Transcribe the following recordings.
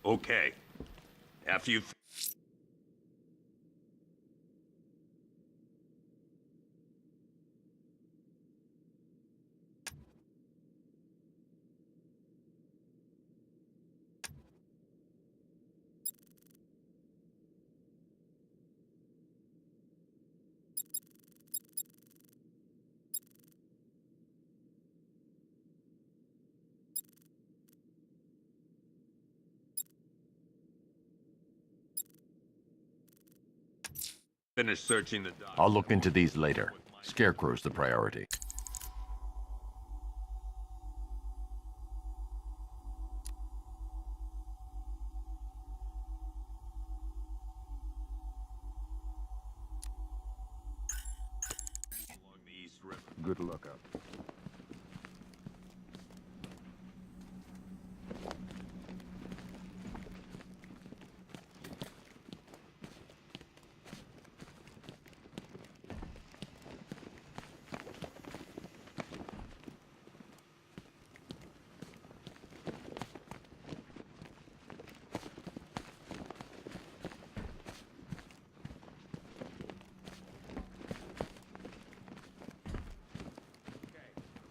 Okay. After you... Finish searching the dock. I'll look into these later. Scarecrow's the priority. Along the East River. Good luck out.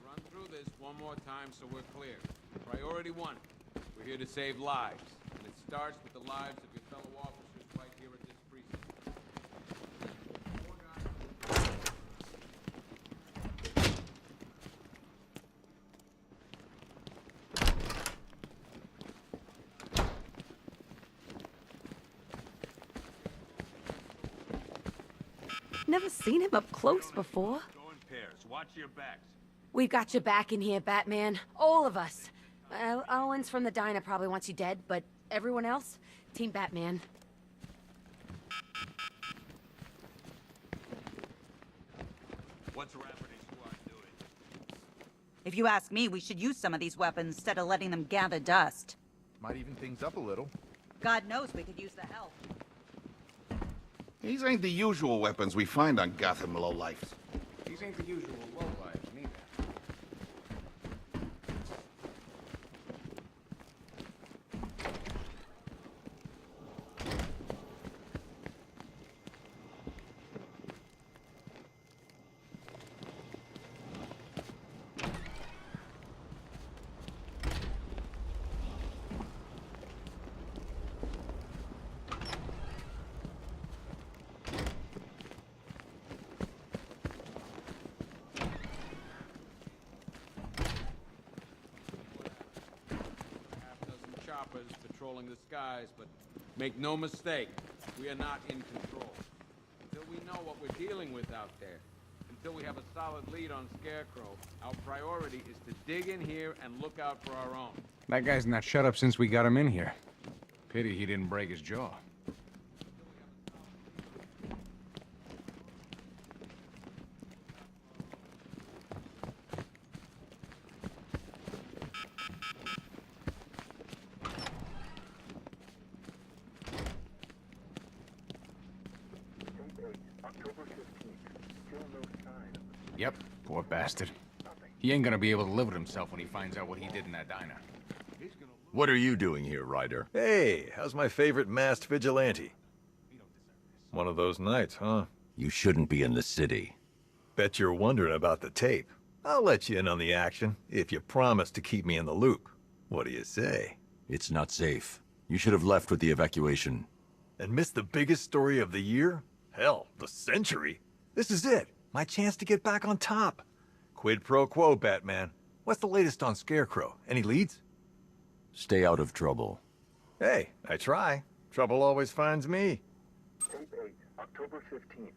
Run through this one more time so we're clear. Priority 1, we're here to save lives. And it starts with the lives of your fellow officers right here at this precinct. Never seen him up close before. Go in pairs. Watch your backs. We've got your back in here, Batman. All of us. Owens from the diner probably wants you dead, but everyone else? Team Batman. What's Rafferty's squad doing? If you ask me, we should use some of these weapons instead of letting them gather dust. Might even things up a little. God knows we could use the help. These ain't the usual weapons we find on Gotham lowlifes. These ain't the usual lowlives, neither. Choppers patrolling the skies, but make no mistake, we are not in control. Until we know what we're dealing with out there, until we have a solid lead on Scarecrow, our priority is to dig in here and look out for our own. That guy's not shut up since we got him in here. Pity he didn't break his jaw. Yep, poor bastard. He ain't gonna be able to live with himself when he finds out what he did in that diner. What are you doing here, Ryder? Hey, how's my favorite masked vigilante? One of those nights, huh? You shouldn't be in the city. Bet you're wondering about the tape. I'll let you in on the action, if you promise to keep me in the loop. What do you say? It's not safe. You should have left with the evacuation. And missed the biggest story of the year? Hell, the century. This is it. My chance to get back on top. Quid pro quo, Batman. What's the latest on Scarecrow? Any leads? Stay out of trouble. Hey, I try. Trouble always finds me. Tape 8, October 15th.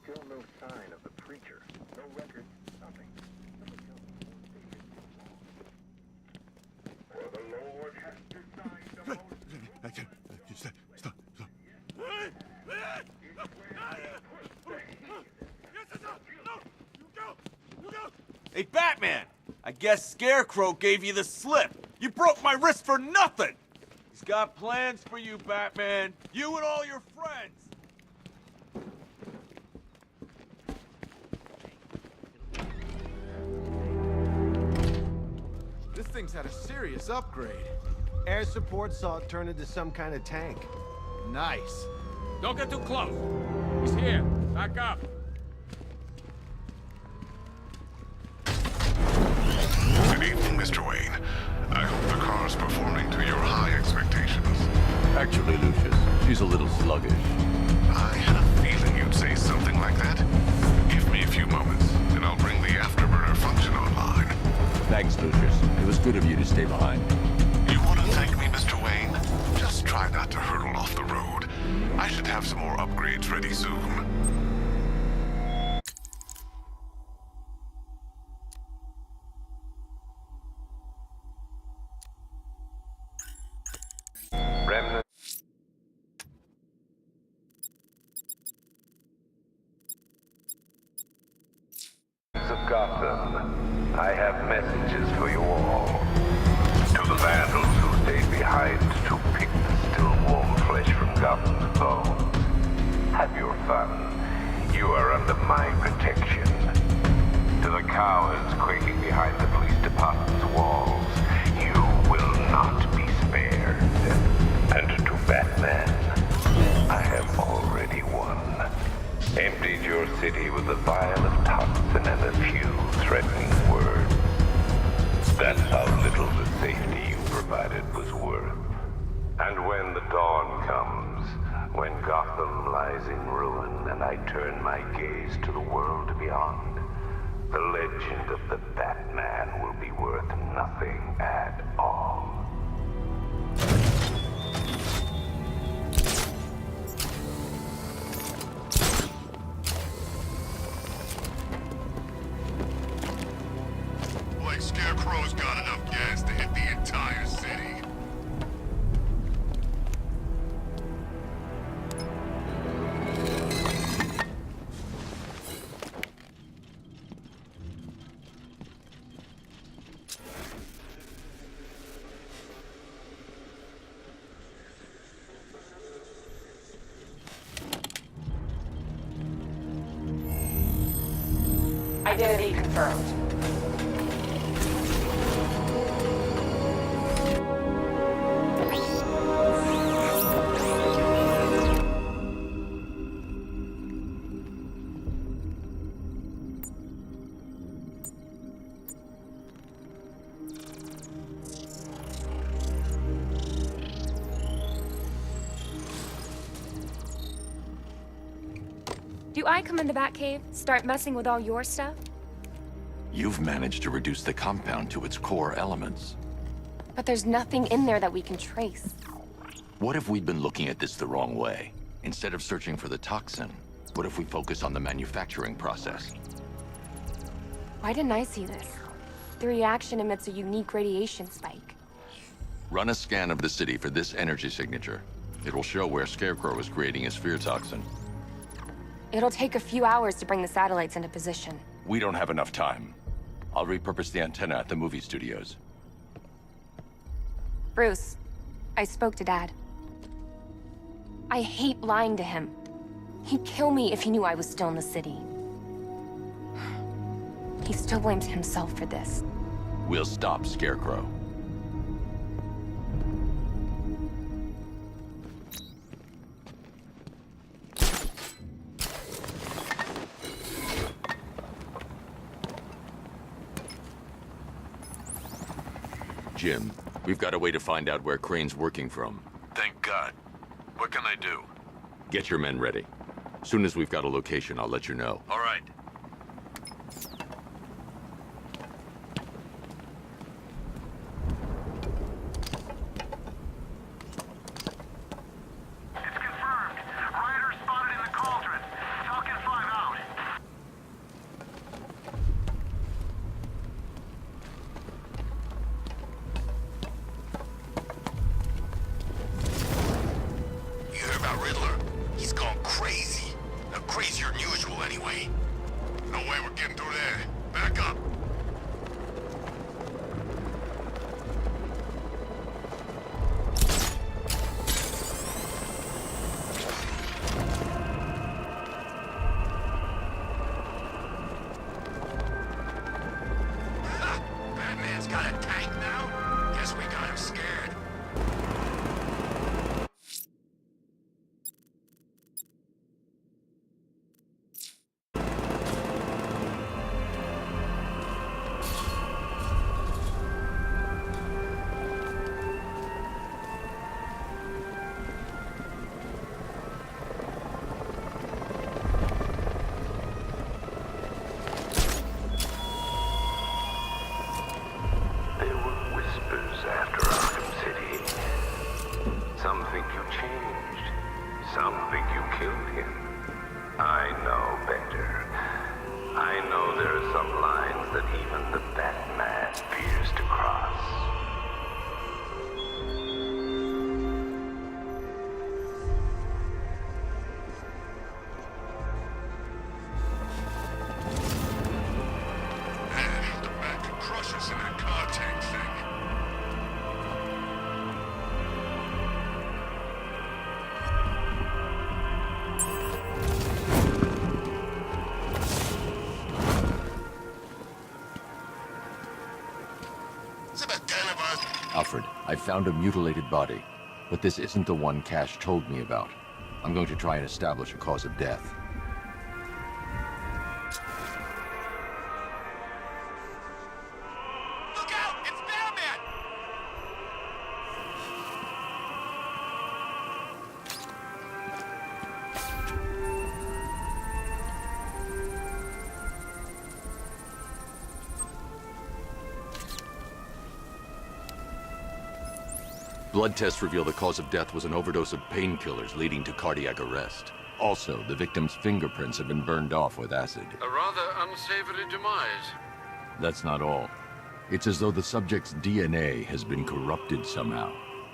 Still no sign of the preacher. No record, nothing. For the Lord has designed the most... Stop. Hey, Batman! I guess Scarecrow gave you the slip. You broke my wrist for nothing! He's got plans for you, Batman. You and all your friends. This thing's had a serious upgrade. Air support saw it turn into some kind of tank. Nice. Don't get too close. He's here. Back up. Good evening, Mr. Wayne. I hope the car's performing to your high expectations. Actually, Lucius, she's a little sluggish. I had a feeling you'd say something like that. Give me a few moments, and I'll bring the afterburner function online. Thanks, Lucius. It was good of you to stay behind. You want to thank me, Mr. Wayne? Just try not to hurtle off the road. I should have some more upgrades ready soon. Remnants of Gotham, I have messages for you all. To the vandals who stayed behind to pick the still warm flesh from Gotham's bones, have your fun. You are under my protection. To the cowards quaking behind the police department's walls, you will not be spared. And to Batman, I have already won. Emptied your city with a vial of toxin and a few threatening words. That's how little the safety you provided was worth. And when the dawn comes, when Gotham lies in ruin and I turn my gaze to the world beyond, the legend of the Batman will be worth nothing at all. Like Scarecrow's got enough gas to hit the entire city. Identity confirmed. Do I come in the Batcave, start messing with all your stuff? You've managed to reduce the compound to its core elements. But there's nothing in there that we can trace. What if we'd been looking at this the wrong way? Instead of searching for the toxin, what if we focus on the manufacturing process? Why didn't I see this? The reaction emits a unique radiation spike. Run a scan of the city for this energy signature. It will show where Scarecrow is creating his fear toxin. It'll take a few hours to bring the satellites into position. We don't have enough time. I'll repurpose the antenna at the movie studios. Bruce, I spoke to Dad. I hate lying to him. He'd kill me if he knew I was still in the city. He still blames himself for this. We'll stop Scarecrow. Jim, we've got a way to find out where Crane's working from. Thank God. What can I do? Get your men ready. Soon as we've got a location, I'll let you know. All right. It's confirmed. Rider spotted in the cauldron. Falcon 5 out. You heard about Riddler? He's gone crazy. Now, crazier than usual, anyway. got a tank now? Guess we got him scared. There were whispers after Arkham City. Some think you changed. Some think you killed him. I know better. I know there are some lines that even the Batman fears to cross. The Bat could crush us in that car tank thing. Is it a den of us? Alfred, I found a mutilated body, but this isn't the one Cash told me about. I'm going to try and establish a cause of death. Look out! It's Batman! Blood tests reveal the cause of death was an overdose of painkillers leading to cardiac arrest. Also, the victim's fingerprints have been burned off with acid. A rather unsavory demise. That's not all. It's as though the subject's DNA has been corrupted somehow.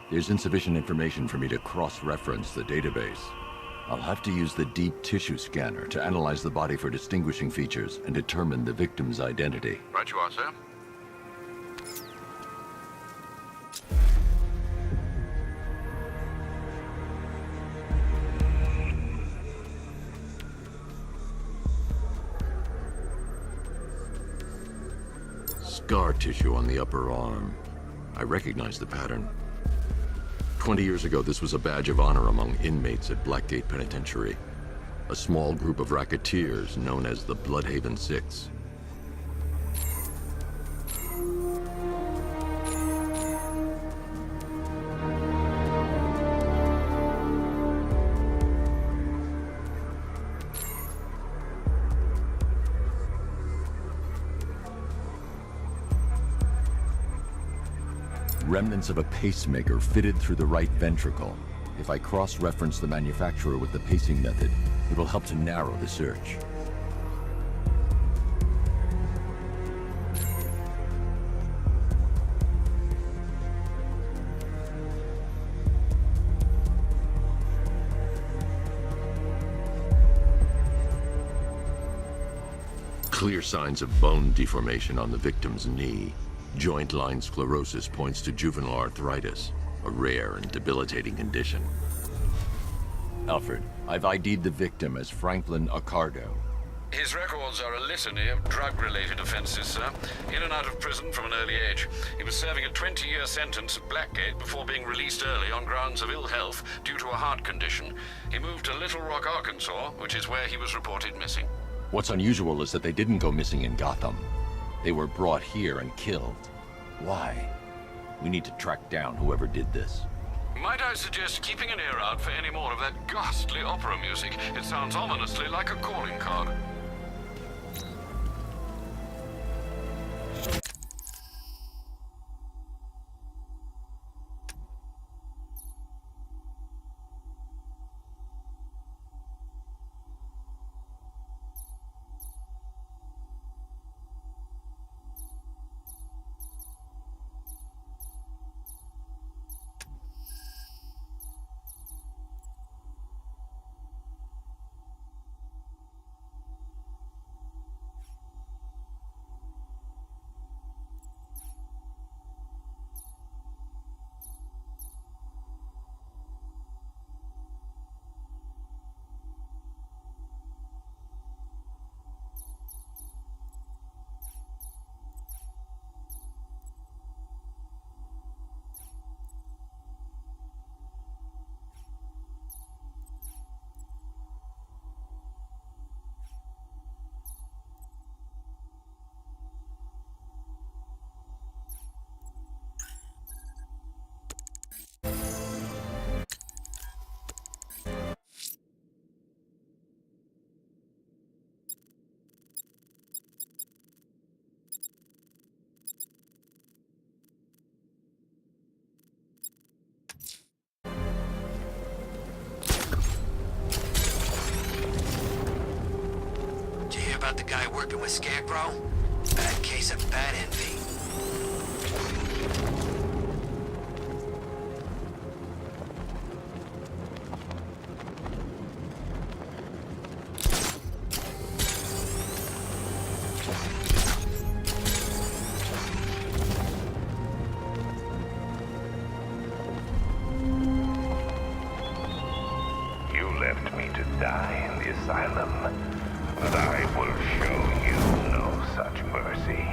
There's insufficient information for me to cross-reference the database. I'll have to use the deep tissue scanner to analyze the body for distinguishing features and determine the victim's identity. Right you are, sir. Scar tissue on the upper arm. I recognize the pattern. 20 years ago, this was a badge of honor among inmates at Blackgate Penitentiary. A small group of racketeers known as the Bloodhaven Six. Remnants of a pacemaker fitted through the right ventricle. If I cross-reference the manufacturer with the pacing method, it will help to narrow the search. Clear signs of bone deformation on the victim's knee. Joint line sclerosis points to juvenile arthritis, a rare and debilitating condition. Alfred, I've ID'd the victim as Franklin Accardo. His records are a litany of drug-related offenses, sir. In and out of prison from an early age. He was serving a 20-year sentence at Blackgate before being released early on grounds of ill health due to a heart condition. He moved to Little Rock, Arkansas, which is where he was reported missing. What's unusual is that they didn't go missing in Gotham. They were brought here and killed. Why? We need to track down whoever did this. Might I suggest keeping an ear out for any more of that ghastly opera music? It sounds ominously like a calling card. about the guy working with Scarecrow? Bad case of bat envy. You left me to die in the asylum, but I will show you no such mercy.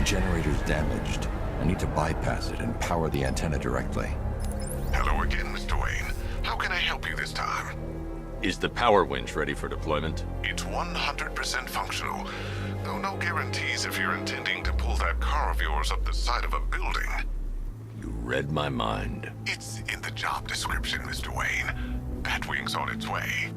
Generator's damaged. I need to bypass it and power the antenna directly. Hello again, Mr. Wayne. How can I help you this time? Is the power winch ready for deployment? It's 100% functional, though no guarantees if you're intending to pull that car of yours up the side of a building. You read my mind. It's in the job description, Mr. Wayne. Batwing's on its way.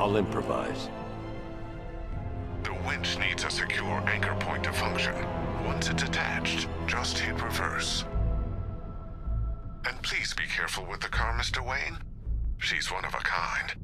I'll improvise. The winch needs a secure anchor point to function. Once it's attached, just hit reverse. And please be careful with the car, Mr. Wayne. She's one of a kind.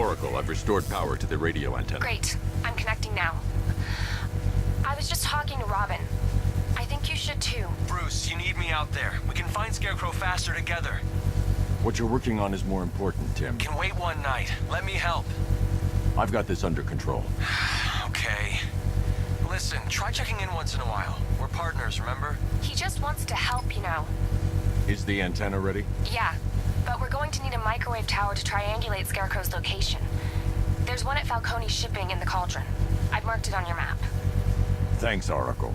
Oracle, I've restored power to the radio antenna. Great. I'm connecting now. I was just talking to Robin. I think you should too. Bruce, you need me out there. We can find Scarecrow faster together. What you're working on is more important, Tim. Can wait one night. Let me help. I've got this under control. Okay. Listen, try checking in once in a while. We're partners, remember? He just wants to help, you know. Is the antenna ready? Yeah, but we're going to need a microwave tower to triangulate Scarecrow's location. There's one at Falcone's shipping in the Cauldron. I've marked it on your map. Thanks, Oracle.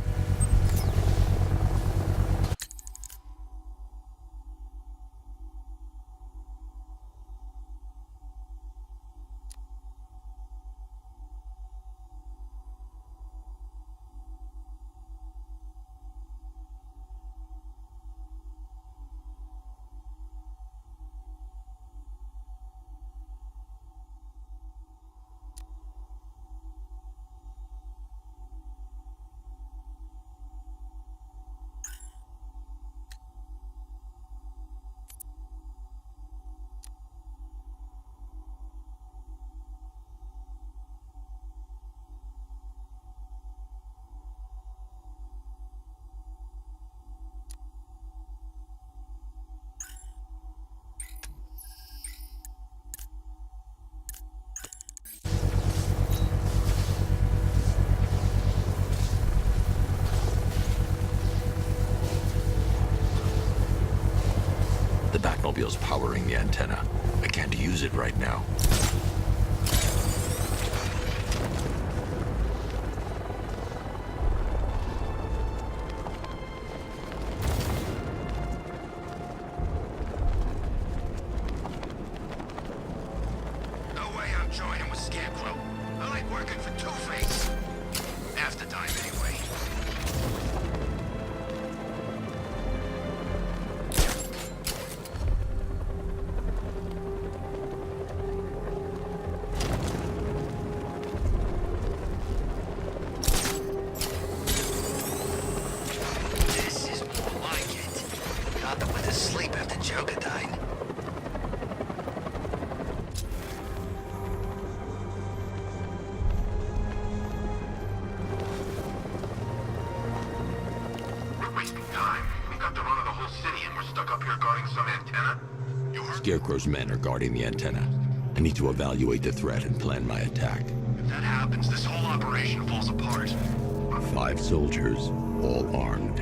The Batmobile's powering the antenna. I can't use it right now. No way I'm joining with Scarecrow. I like working for Two-Face. Half the time, anyway. This is more like it. Got them with a sleep after Joker died. We're wasting time. We got the run of the whole city and we're stuck up here guarding some antenna. You heard? Scarecrow's men are guarding the antenna. I need to evaluate the threat and plan my attack. If that happens, this whole operation falls apart. 5 soldiers, all armed.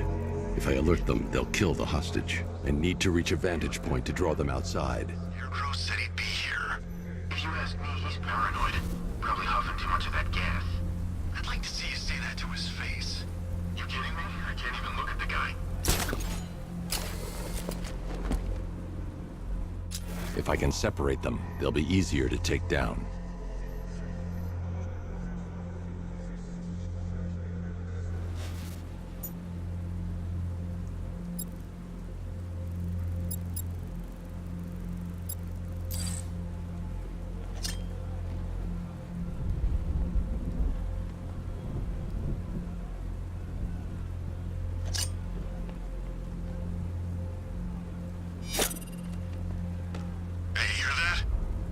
If I alert them, they'll kill the hostage. I need to reach a vantage point to draw them outside. Scarecrow said he'd be here. If you ask me, he's paranoid. Probably huffing too much of that gas. I'd like to see you say that to his face. You kidding me? I can't even look at the guy. If I can separate them, they'll be easier to take down. Hey, you hear that?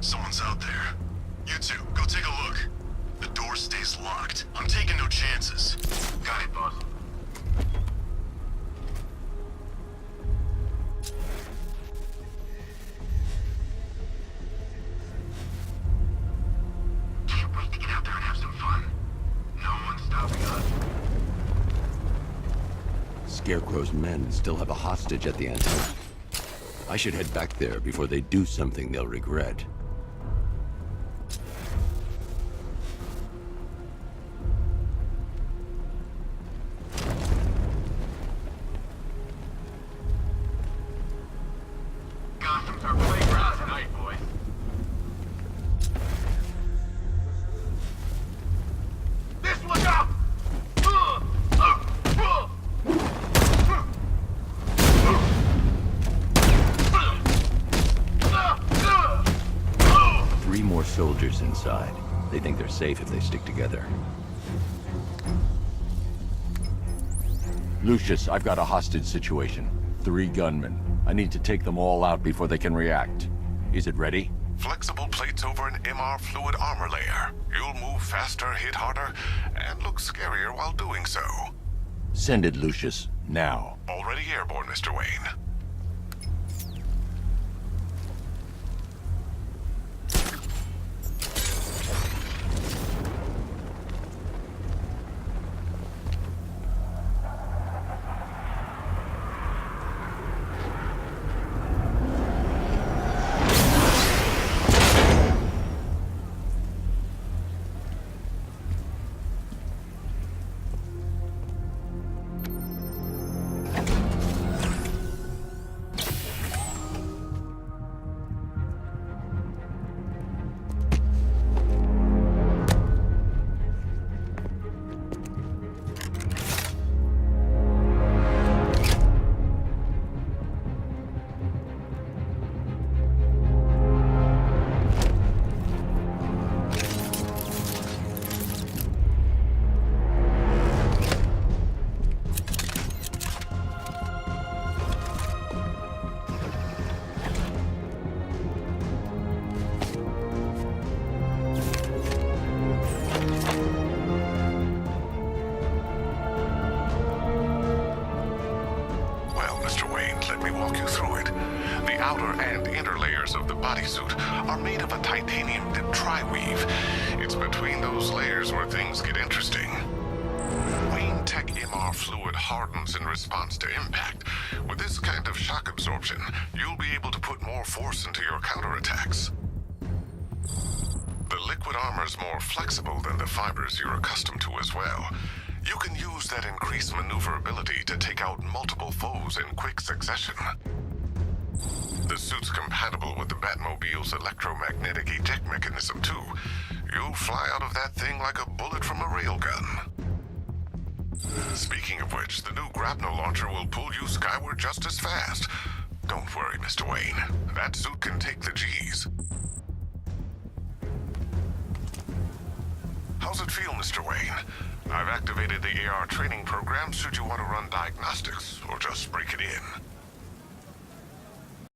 Someone's out there. You two, go take a look. The door stays locked. I'm taking no chances. Got it, boss. Can't wait to get out there and have some fun. No one's stopping us. Scarecrow's men still have a hostage at the antenna. I should head back there before they do something they'll regret. Gotham's our playground tonight, boys. This look out! Three more soldiers inside. They think they're safe if they stick together. Lucius, I've got a hostage situation. 3 gunmen. I need to take them all out before they can react. Is it ready? Flexible plates over an MR fluid armor layer. You'll move faster, hit harder, and look scarier while doing so. Send it, Lucius. Now. Already airborne, Mr. Wayne. outer and inner layers of the bodysuit are made of a titanium-dipped tri-weave. It's between those layers where things get interesting. Wayne Tech MR fluid hardens in response to impact. With this kind of shock absorption, you'll be able to put more force into your counterattacks. The liquid armor's more flexible than the fibers you're accustomed to as well. You can use that increased maneuverability to take out multiple foes in quick succession. The suit's compatible with the Batmobile's electromagnetic eject mechanism, too. You'll fly out of that thing like a bullet from a railgun. Speaking of which, the new grapnel launcher will pull you skyward just as fast. Don't worry, Mr. Wayne. That suit can take the G's. How's it feel, Mr. Wayne? I've activated the AR training program should you want to run diagnostics, or just break it in.